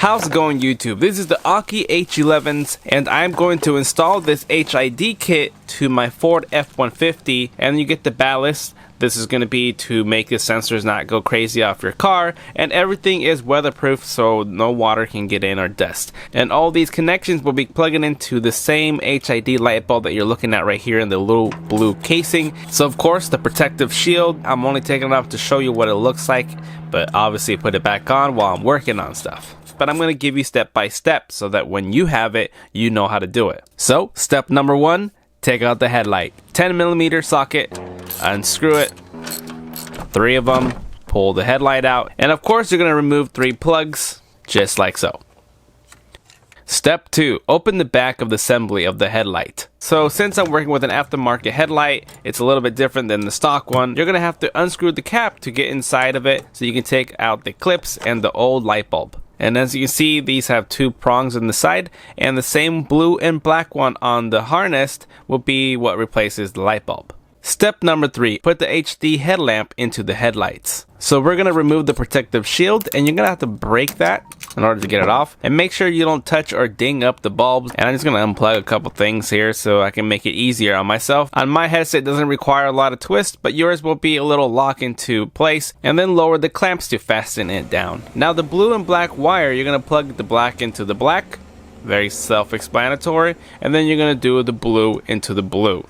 How's it going, YouTube? This is the Aki H11s and I'm going to install this HID kit to my Ford F150, and you get the ballast. This is going to be to make the sensors not go crazy off your car, and everything is weatherproof so no water can get in or dust. And all these connections will be plugging into the same HID light bulb that you're looking at right here in the little blue casing. So of course the protective shield, I'm only taking it off to show you what it looks like, but obviously put it back on while I'm working on stuff. But I'm going to give you step by step so that when you have it, you know how to do it. So step number 1, take out the headlight. 10mm socket, unscrew it, 3 of them, pull the headlight out, and of course you're going to remove 3 plugs, just like so. Step 2, open the back of the assembly of the headlight. So since I'm working with an aftermarket headlight, it's a little bit different than the stock one. You're going to have to unscrew the cap to get inside of it so you can take out the clips and the old light bulb. And as you can see, these have 2 prongs on the side, and the same blue and black one on the harness will be what replaces the light bulb. Step number 3, put the HD headlamp into the headlights. So we're going to remove the protective shield, and you're going to have to break that in order to get it off. And make sure you don't touch or ding up the bulbs. And I'm just going to unplug a couple things here so I can make it easier on myself. On my headset, it doesn't require a lot of twist, but yours will be a little lock into place. And then lower the clamps to fasten it down. Now the blue and black wire, you're going to plug the black into the black. Very self-explanatory. And then you're going to do the blue into the blue.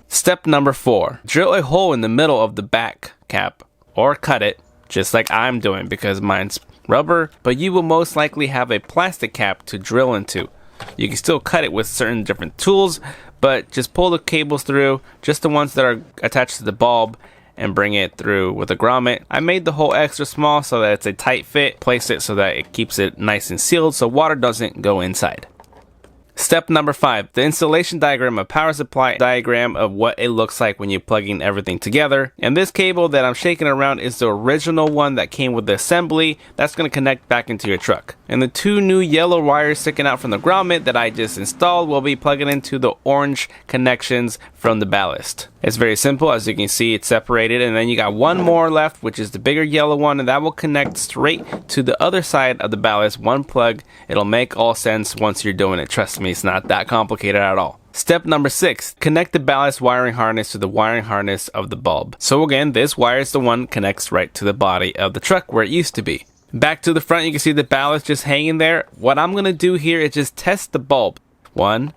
Step number 4, drill a hole in the middle of the back cap, or cut it, just like I'm doing because mine's rubber, but you will most likely have a plastic cap to drill into. You can still cut it with certain different tools, but just pull the cables through, just the ones that are attached to the bulb, and bring it through with a grommet. I made the hole extra small so that it's a tight fit. Place it so that it keeps it nice and sealed so water doesn't go inside. Step number 5, the installation diagram, a power supply diagram of what it looks like when you're plugging everything together. And this cable that I'm shaking around is the original one that came with the assembly. That's going to connect back into your truck. And the 2 new yellow wires sticking out from the grommet that I just installed will be plugging into the orange connections from the ballast. It's very simple. As you can see, it's separated, and then you got 1 more left, which is the bigger yellow one, and that will connect straight to the other side of the ballast. 1 plug. It'll make all sense once you're doing it. Trust me, it's not that complicated at all. Step number 6, connect the ballast wiring harness to the wiring harness of the bulb. So again, this wire is the one that connects right to the body of the truck where it used to be. Back to the front, you can see the ballast just hanging there. What I'm going to do here is just test the bulb. 1,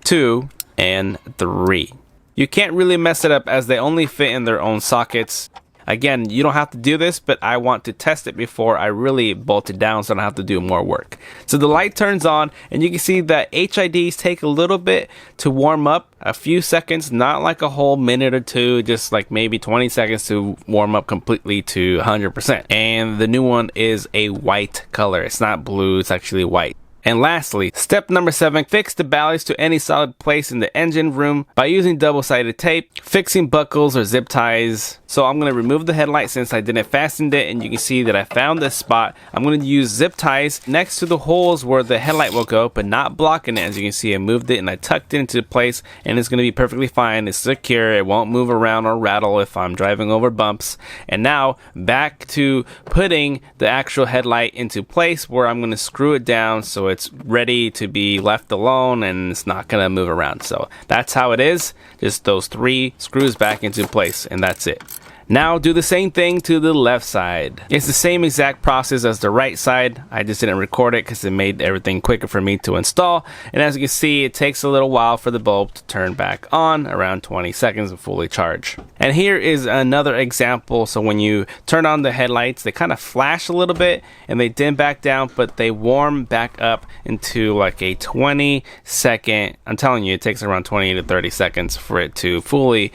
2, and 3. You can't really mess it up as they only fit in their own sockets. Again, you don't have to do this, but I want to test it before I really bolt it down so I don't have to do more work. So the light turns on, and you can see that HIDs take a little bit to warm up, a few seconds, not like a whole minute or 2, just like maybe 20 seconds to warm up completely to 100%. And the new one is a white color. It's not blue, it's actually white. And lastly, step number 7, fix the ballast to any solid place in the engine room by using double-sided tape, fixing buckles or zip ties. So I'm going to remove the headlight since I didn't fasten it, and you can see that I found this spot. I'm going to use zip ties next to the holes where the headlight will go, but not blocking it. As you can see, I moved it and I tucked it into place, and it's going to be perfectly fine. It's secure. It won't move around or rattle if I'm driving over bumps. And now back to putting the actual headlight into place, where I'm going to screw it down so it's ready to be left alone and it's not going to move around. So that's how it is. Just those 3 screws back into place, and that's it. Now do the same thing to the left side. It's the same exact process as the right side. I just didn't record it because it made everything quicker for me to install. And as you can see, it takes a little while for the bulb to turn back on, around 20 seconds to fully charge. And here is another example. So when you turn on the headlights, they kind of flash a little bit and they dim back down, but they warm back up into like a 20-second. I'm telling you, it takes around 20 to 30 seconds for it to fully,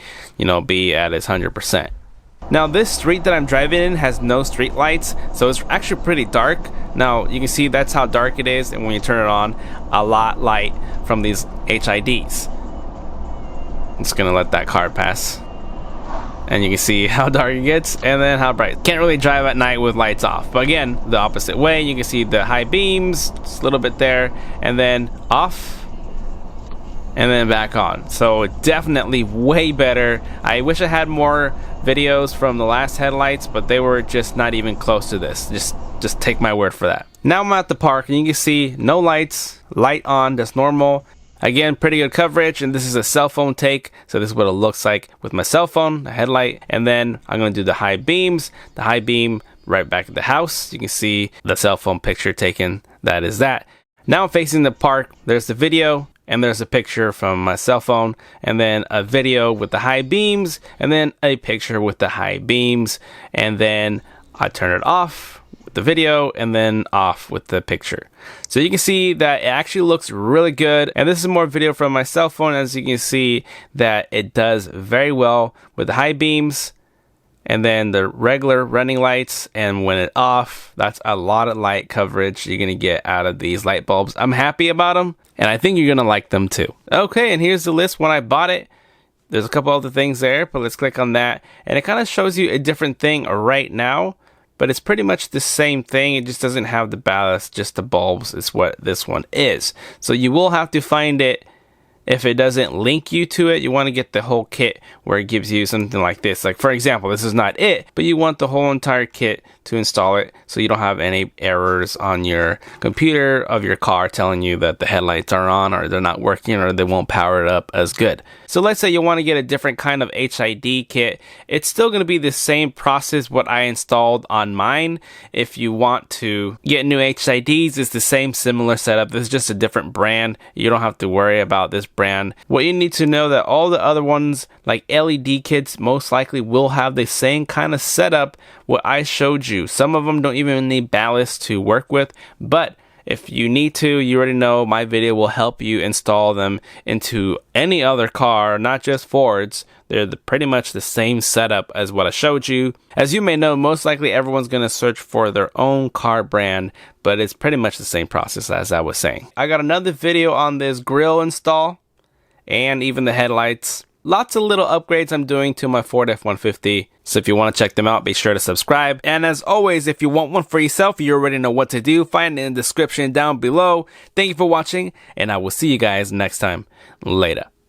be at its 100%. Now this street that I'm driving in has no street lights, so it's actually pretty dark. Now you can see that's how dark it is, and when you turn it on, a lot light from these HIDs. I'm just gonna let that car pass, and you can see how dark it gets and then how bright. Can't really drive at night with lights off, but again, the opposite way, you can see the high beams, just a little bit there, and then off, and then back on. So definitely way better. I wish I had more videos from the last headlights, but they were just not even close to this. Just take my word for that. Now I'm at the park and you can see no lights, light on, that's normal. Again, pretty good coverage, and this is a cell phone take, so this is what it looks like with my cell phone, the headlight, and then I'm going to do the high beams. The high beam right back at the house. You can see the cell phone picture taken. That is that. Now I'm facing the park. There's the video, and there's a picture from my cell phone, and then a video with the high beams, and then a picture with the high beams, and then I turn it off with the video, and then off with the picture. So you can see that it actually looks really good, and this is more video from my cell phone. As you can see that it does very well with the high beams, and then the regular running lights, and when it's off, that's a lot of light coverage you're gonna get out of these light bulbs. I'm happy about them, and I think you're gonna like them too. Okay, and here's the list when I bought it. There's a couple other things there, but let's click on that, and it kind of shows you a different thing right now, but it's pretty much the same thing. It just doesn't have the ballast, just the bulbs is what this one is. So you will have to find it. If it doesn't link you to it, you want to get the whole kit where it gives you something like this. Like for example, this is not it, but you want the whole entire kit to install it so you don't have any errors on your computer of your car telling you that the headlights are on or they're not working or they won't power it up as good. So let's say you want to get a different kind of HID kit. It's still going to be the same process what I installed on mine. If you want to get new HIDs, it's the same similar setup. This is just a different brand. You don't have to worry about this brand. What you need to know that all the other ones like LED kits most likely will have the same kind of setup what I showed you. Some of them don't even need ballast to work with, but if you need to, you already know my video will help you install them into any other car, not just Fords. They're pretty much the same setup as what I showed you. As you may know, most likely everyone's going to search for their own car brand, but it's pretty much the same process as I was saying. I got another video on this grill install and even the headlights. Lots of little upgrades I'm doing to my Ford F-150. So if you want to check them out, be sure to subscribe. And as always, if you want one for yourself, you already know what to do. Find it in the description down below. Thank you for watching, and I will see you guys next time. Later.